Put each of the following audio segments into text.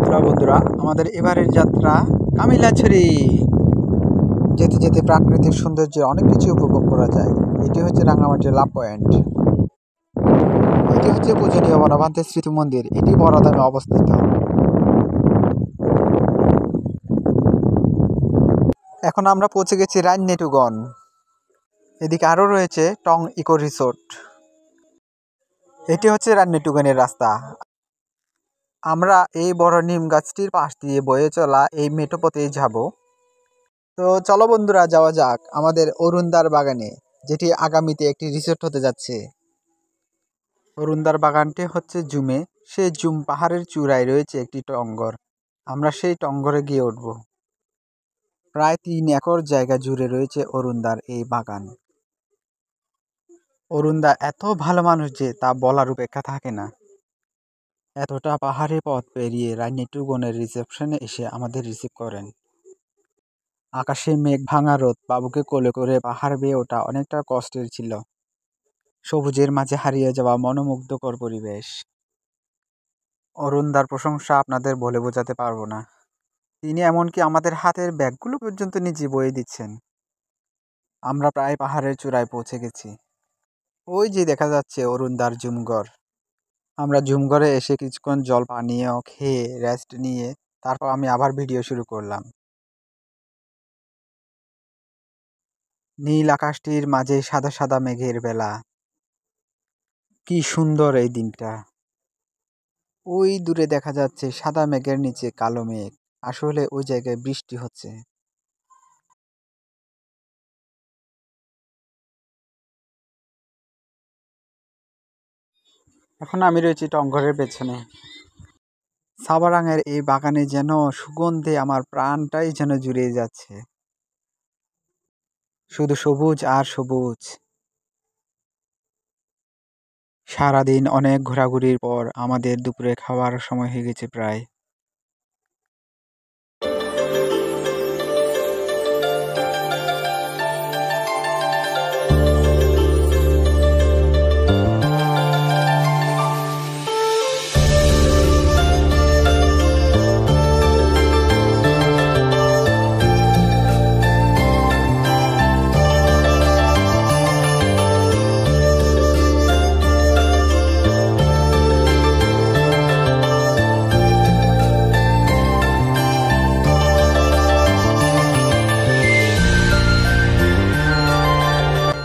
যাত্রা বন্ধুরা, আমাদের এবারের যাত্রা কামিলাছড়ি। যেতে যেতে প্রাকৃতিক সৌন্দর্যে অনেক কিছু উপভোগ করা যায়। এটি হচ্ছে রাঙামাটির লাভ পয়েন্ট। এটি হচ্ছে পূজনীয় বনভান্তের স্মৃতি মন্দির। এটি বড়দামে অবস্থিত। এখন আমরা পৌঁছে গেছি রাইননেটুগন। এদিকে আরও রয়েছে টং ইকো রিসোর্ট। এটি হচ্ছে রাইননেটুগনের রাস্তা। আমরা এই বড় নিম গাছটির পাশ দিয়ে বয়ে চলা এই মেঠো পথেই যাব। তো চলো বন্ধুরা, যাওয়া যাক আমাদের অরুণদার বাগানে, যেটি আগামীতে একটি রিসোর্ট হতে যাচ্ছে। অরুণদার বাগানটি হচ্ছে জুমে। সেই জুম পাহাড়ের চূড়ায় রয়েছে একটি টঙ্গর। আমরা সেই টঙ্গরে গিয়ে উঠব। প্রায় 3 একর জায়গা জুড়ে রয়েছে অরুণদার এই বাগান। অরুণদা এত ভালো মানুষ যে তা বলার অপেক্ষা থাকে না। এতটা পাহাড়ি পথ পেরিয়ে রাইননেটুগনের রিসেপশনে এসে আমাদের রিসিভ করেন। আকাশে মেঘ ভাঙা রোদ, বাবুকে কোলে করে পাহাড় বেয়ে ওঠা অনেকটা কষ্টের ছিল। সবুজের মাঝে হারিয়ে যাওয়া মনোমুগ্ধকর পরিবেশ। অরুণদার প্রশংসা আপনাদের বলে বোঝাতে পারবো না। তিনি এমনকি আমাদের হাতের ব্যাগগুলো পর্যন্ত নিজে বয়ে দিচ্ছেন। আমরা প্রায় পাহাড়ের চূড়ায় পৌঁছে গেছি। ওই যে দেখা যাচ্ছে অরুণদার জুমঘর। আমরা জুমঘরে এসে কিছুক্ষণ জল পানীয় খেয়ে রেস্ট নিয়ে তারপর আমি আবার ভিডিও শুরু করলাম। নীল আকাশটির মাঝে সাদা সাদা মেঘের বেলা। কি সুন্দর এই দিনটা। ওই দূরে দেখা যাচ্ছে সাদা মেঘের নিচে কালো মেঘ। আসলে ওই জায়গায় বৃষ্টি হচ্ছে। এখন আমি রয়েছি টঙ্গরের পেছনে। সাবারাঙের এই বাগানে যেন সুগন্ধে আমার প্রাণটাই যেন জুড়িয়ে যাচ্ছে। শুধু সবুজ আর সবুজ। সারাদিন অনেক ঘোরাঘুরির পর আমাদের দুপুরে খাওয়ার সময় হয়ে গেছে প্রায়।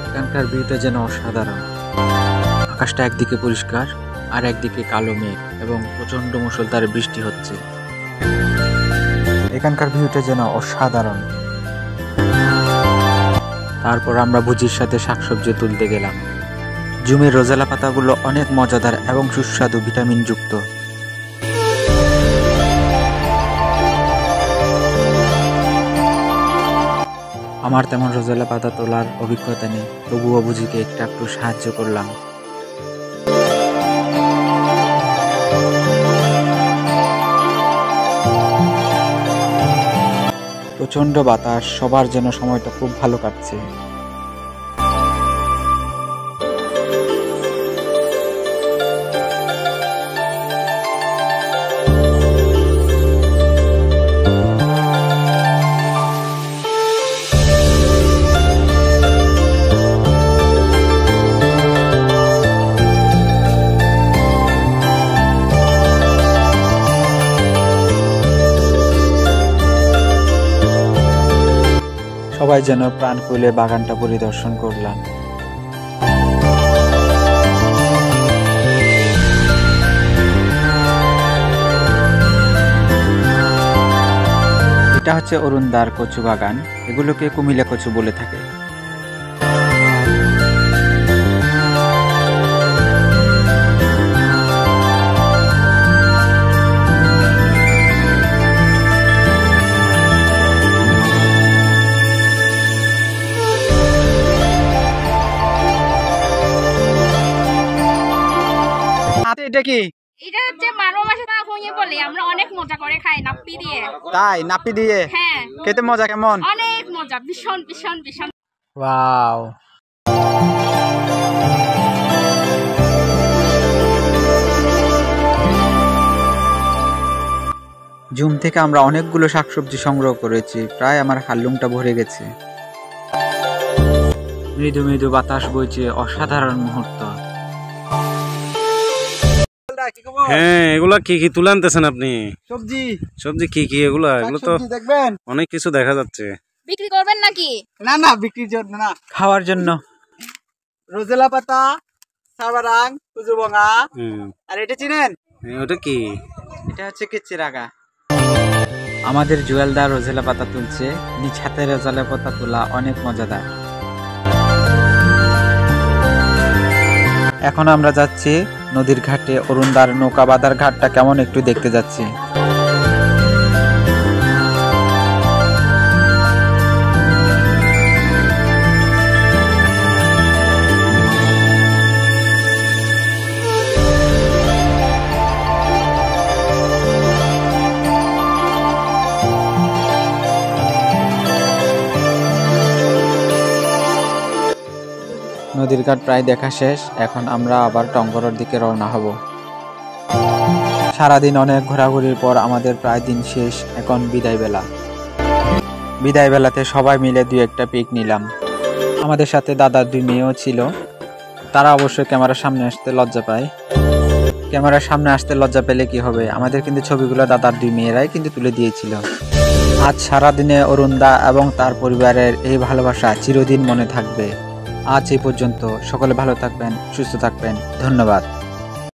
এখানকার ভিউটা যেন অসাধারণ। আকাশটা একদিকে পরিষ্কার আর একদিকে কালো মেঘ এবং প্রচন্ড মুষলধারে বৃষ্টি হচ্ছে। এখানকার ভিউটা যেন অসাধারণ। তারপর আমরা ভুজির সাথে শাকসবজি তুলতে গেলাম। জুমের রোজালা পাতাগুলো অনেক মজাদার এবং সুস্বাদু, ভিটামিন যুক্ত। আমার তেমন রোজালা পাতা তোলার অভিজ্ঞতা নেই, তবুও ভুজিকে একটু সাহায্য করলাম। প্রচন্ড বাতাস, সবার যেন সময়টা খুব ভালো কাটছে। সবাই যেন প্রাণ খুলে বাগানটা পরিদর্শন করলাম। এটা হচ্ছে অরুণদার কচু বাগান। এগুলোকে কুমিল্লা কচু বলে থাকে। এটা কি? এটা হচ্ছে 12 মাসে তা হইয়ে বলে আমরা অনেক মজা করে খাই নাপ্পি দিয়ে। তাই? নাপ্পি দিয়ে? হ্যাঁ। খেতে মজা কেমন? অনেক মজা, ভীষণ ভীষণ ভীষণ। ওয়াও। জুম থেকে আমরা অনেকগুলো শাকসবজি সংগ্রহ করেছি, প্রায় আমার হাল্লুমটা ভরে গেছে। মৃদু মৃদু বাতাস বইছে, অসাধারণ মুহূর্ত। হ্যাঁ, এগুলা কি কি তুলে আনতেছেন আপনি? সবজি। সবজি কি কি এগুলা? এগুলো তো দেখবেন অনেক কিছু দেখা যাচ্ছে। বিক্রি করবেন নাকি? না না, বিক্রির জন্য না, খাওয়ার জন্য। রোজেলা পাতা, সাবারাং, কুজুবঙ্গা। আর এটা চিনেন? ওটা কি? এটা হচ্ছে কিচিরাগা। আমাদের জুয়েলদার রোজেলা পাতা তুলছে, নিজ হাতে রোজেলা পাতা তোলা অনেক মজাদার। এখন আমরা যাচ্ছি নদীর ঘাটে, অরুণদার নৌকা বাঁধার ঘাটটা কেমন একটু দেখতে যাচ্ছি। নদীর ঘাট প্রায় দেখা শেষ, এখন আমরা আবার টঙ্গরের দিকে রওনা হব। সারাদিন অনেক ঘোরাঘুরির পর আমাদের প্রায় দিন শেষ, এখন বিদায় বেলা। বিদায় বেলাতে সবাই মিলে দুই একটা পিক নিলাম। আমাদের সাথে দাদার দুই মেয়েও ছিল, তারা অবশ্যই ক্যামেরার সামনে আসতে লজ্জা পায়। ক্যামেরার সামনে আসতে লজ্জা পেলে কি হবে, আমাদের কিন্তু ছবিগুলো দাদার দুই মেয়েরাই কিন্তু তুলে দিয়েছিল। আজ সারাদিনে অরুণদা এবং তার পরিবারের এই ভালোবাসা চিরদিন মনে থাকবে। আজ এই পর্যন্ত, সকলে ভালো থাকবেন, সুস্থ থাকবেন, ধন্যবাদ।